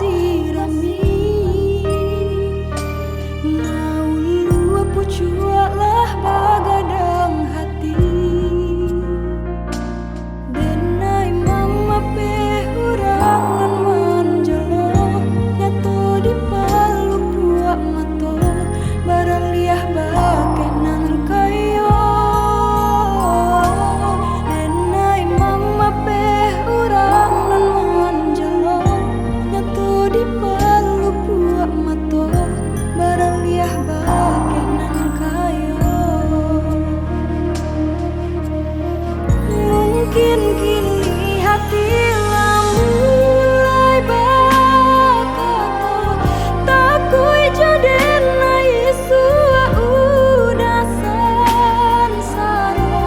sirami maulu pucualah bagadang hati denai mama pe hurangan manjalo nyato di palu puak mato baraliah bakenan kayo denai mama pe hurangan manjalo nyato di palu puak mato baraliah bakenan kayo mungkin kini hati mulai bakato takui jaden isu udasan saro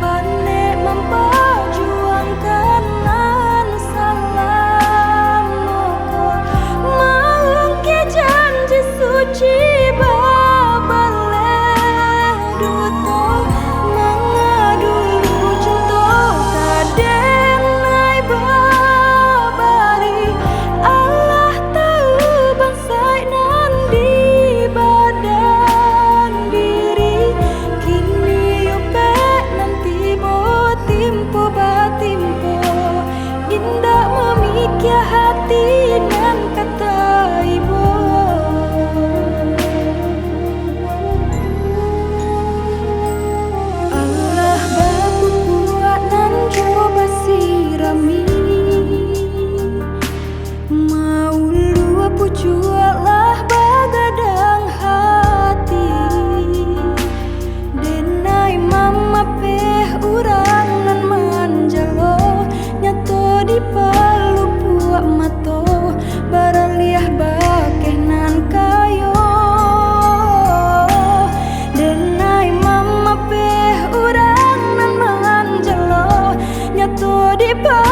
pane mempajuangkan nan salam moko maungke janji suci babaleh duto mengadulu junto kadenai babari Allah tahu bangsai nan di badan diri kini yope nanti bo timpo batimpo indah memikir hati dan kata ibu Allah baku buat nan coba sirami maulu pucualah bagadang hati denai mama pe urangan manjalo nyato di palu puak mato baraliah bakenan kayo denai mama pe urangan manjalo nyato di palu